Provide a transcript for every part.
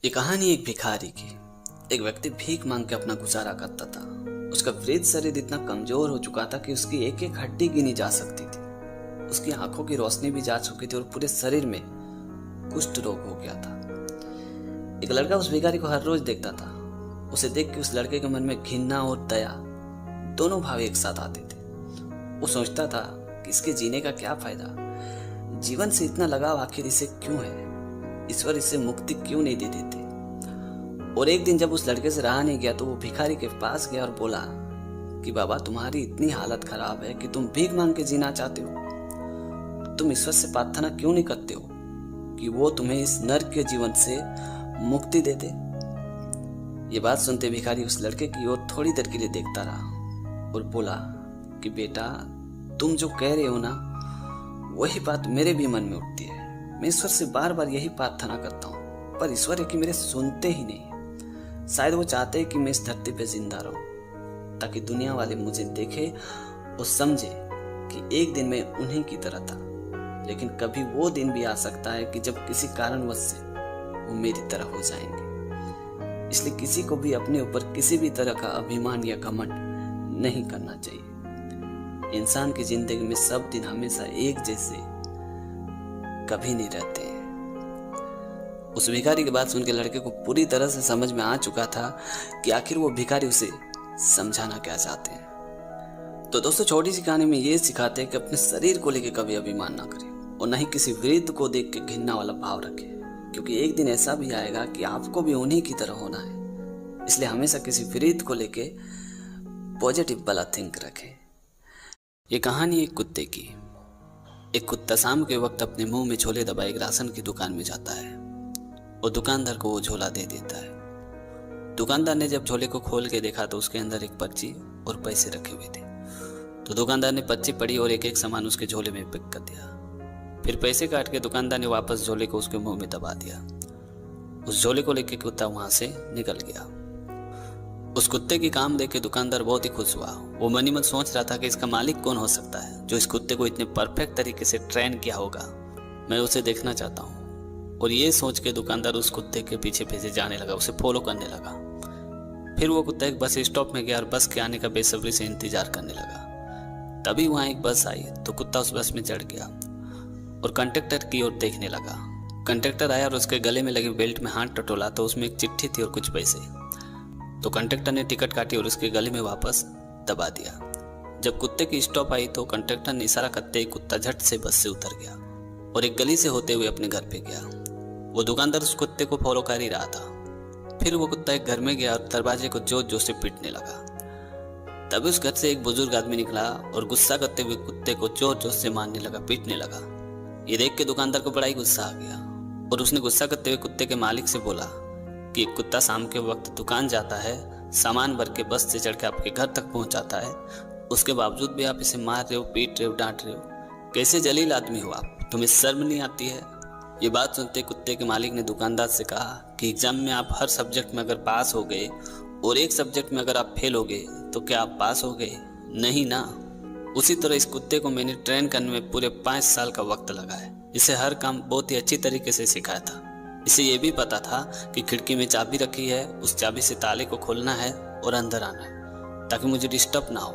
ये कहानी एक भिखारी की। एक व्यक्ति भीख मांग के अपना गुजारा करता था। उसका वृद्ध शरीर इतना कमजोर हो चुका था कि उसकी एक एक हड्डी गिनी जा सकती थी। उसकी आंखों की रोशनी भी जा चुकी थी और पूरे शरीर में कुष्ठ रोग हो गया था। एक लड़का उस भिखारी को हर रोज देखता था। उसे देख के उस लड़के के मन में घृणा और दया दोनों भाव एक साथ आते थे। वो सोचता था कि इसके जीने का क्या फायदा, जीवन से इतना लगाव आखिर इसे क्यों है, ईश्वर इसे मुक्ति क्यों नहीं दे देते। और एक दिन जब उस लड़के से रहा नहीं गया तो वो भिखारी के पास गया और बोला कि बाबा, तुम्हारी इतनी हालत खराब है कि तुम भीख मांग के जीना चाहते हो, तुम ईश्वर से प्रार्थना क्यों नहीं करते हो कि वो तुम्हें इस नरक के जीवन से मुक्ति दे दे। ये बात सुनते भिखारी उस लड़के की ओर थोड़ी देर के लिए देखता रहा और बोला कि बेटा, तुम जो कह रहे हो ना, वही बात मेरे भी मन में उठती है। मैं ईश्वर से बार बार यही प्रार्थना करता हूँ, पर ईश्वर है कि मेरे सुनते ही नहीं। शायद वो चाहते हैं कि मैं इस धरती पे जिंदा रहूं ताकि दुनिया वाले मुझे देखे और समझे कि एक दिन मैं उन्हीं की तरह था। लेकिन कभी वो दिन भी आ सकता है कि जब किसी कारणवश से वो मेरी तरह हो जाएंगे। इसलिए किसी को भी अपने ऊपर किसी भी तरह का अभिमान या घमंड नहीं करना चाहिए। इंसान की जिंदगी में सब दिन हमेशा एक जैसे कभी नहीं रहते। उस भिखारी की बात सुन के लड़के को पूरी तरह से समझ में आ चुका था कि आखिर वो भिखारी उसे समझाना क्या चाहते हैं। तो दोस्तों, छोटी सी कहानी में ये सिखाते हैं कि अपने शरीर को लेकर कभी अभिमान ना करें और न ही किसी वृद्ध को देख के घृणा वाला भाव रखें, क्योंकि एक दिन ऐसा भी आएगा कि आपको भी उन्हीं की तरह होना है। इसलिए हमेशा किसी वृद्ध को लेके पॉजिटिव वाला थिंक रखें। ये कहानी एक कुत्ते की। एक कुत्ता शाम के वक्त अपने मुंह में झोले दबाए एक राशन की दुकान में जाता है और दुकानदार को वो झोला दे देता है। दुकानदार ने जब झोले को खोल के देखा तो उसके अंदर एक पर्ची और पैसे रखे हुए थे। तो दुकानदार ने पर्ची पढ़ी और एक एक सामान उसके झोले में पैक कर दिया। फिर पैसे काट के दुकानदार ने वापस झोले को उसके मुंह में दबा दिया। उस झोले को लेकर कुत्ता वहां से निकल गया। उस कुत्ते की काम देख के दुकानदार बहुत ही खुश हुआ। वो मन ही मन सोच रहा था कि इसका मालिक कौन हो सकता है जो इस कुत्ते को इतने परफेक्ट तरीके से ट्रेन किया होगा। मैं उसे देखना चाहता हूँ। और ये सोच के दुकानदार उस कुत्ते के पीछे पीछे जाने लगा, उसे फॉलो करने लगा। फिर वो कुत्ता एक बस स्टॉप में गया और बस के आने का बेसब्री से इंतजार करने लगा। तभी वहां एक बस आई तो कुत्ता उस बस में चढ़ गया और कंडक्टर की ओर देखने लगा। कंडक्टर आया और उसके गले में लगे बेल्ट में हाथ टटोला तो उसमें एक चिट्ठी थी और कुछ पैसे। तो कंडक्टर ने टिकट काटी और उसके गले में वापस दबा दिया। जब कुत्ते की स्टॉप आई तो कंडक्टर ने इशारा करते ही कुत्ता झट से बस से उतर गया और एक गली से होते हुए अपने घर पे गया। वो दुकानदार उस कुत्ते को फॉलो कर ही रहा था। फिर वो कुत्ता एक घर में गया और दरवाजे को जोर जोर से पीटने लगा। तभी उस घर से एक बुजुर्ग आदमी निकला और गुस्सा करते हुए कुत्ते को जोर जोर से मारने लगा, पीटने लगा। ये देख के दुकानदार को बड़ा ही गुस्सा आ गया और उसने गुस्सा करते हुए कुत्ते के मालिक से बोला कि एक कुत्ता शाम के वक्त दुकान जाता है, सामान भर के बस से चढ़ के आपके घर तक पहुंचाता है, उसके बावजूद भी आप इसे मार रहे हो, पीट रहे हो, डांट रहे हो। कैसे जलील आदमी हो आप, तुम्हें शर्म नहीं आती है। ये बात सुनते कुत्ते के मालिक ने दुकानदार से कहा कि एग्जाम में आप हर सब्जेक्ट में अगर पास हो गए और एक सब्जेक्ट में अगर आप फेल हो गए तो क्या आप पास हो गए? नहीं ना। उसी तरह इस कुत्ते को मैंने ट्रेन करने में पूरे 5 साल का वक्त लगा है। इसे हर काम बहुत ही अच्छी तरीके से सिखाया था। इसे ये भी पता था कि खिड़की में चाबी रखी है, उस चाबी से ताले को खोलना है और अंदर आना है ताकि मुझे डिस्टर्ब ना हो।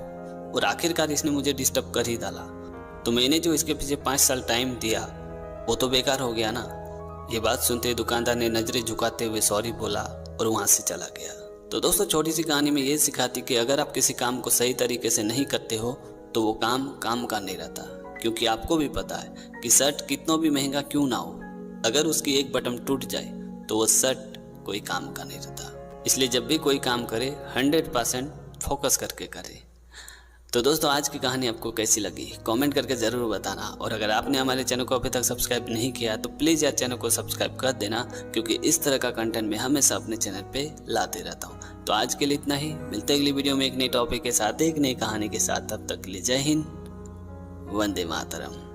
और आखिरकार इसने मुझे डिस्टर्ब कर ही डाला। तो मैंने जो इसके पीछे 5 साल टाइम दिया वो तो बेकार हो गया ना। ये बात सुनते दुकानदार ने नजरें झुकाते हुए सॉरी बोला और वहां से चला गया। तो दोस्तों, छोटी सी कहानी में ये सिखाती कि अगर आप किसी काम को सही तरीके से नहीं करते हो तो वो काम काम का नहीं रहता। क्योंकि आपको भी पता है कि शर्ट कितना भी महंगा क्यों ना हो, अगर उसकी एक बटन टूट जाए तो वो शर्ट कोई काम का नहीं रहता। इसलिए जब भी कोई काम करे 100% फोकस करके करे। तो दोस्तों, आज की कहानी आपको कैसी लगी कमेंट करके ज़रूर बताना। और अगर आपने हमारे चैनल को अभी तक सब्सक्राइब नहीं किया तो प्लीज़ यार चैनल को सब्सक्राइब कर देना, क्योंकि इस तरह का कंटेंट मैं हमेशा अपने चैनल पे लाते रहता हूँ। तो आज के लिए इतना ही। मिलते हैं अगली वीडियो में एक नई टॉपिक के साथ, एक नई कहानी के साथ। तब तक के लिए जय हिंद, वंदे मातरम।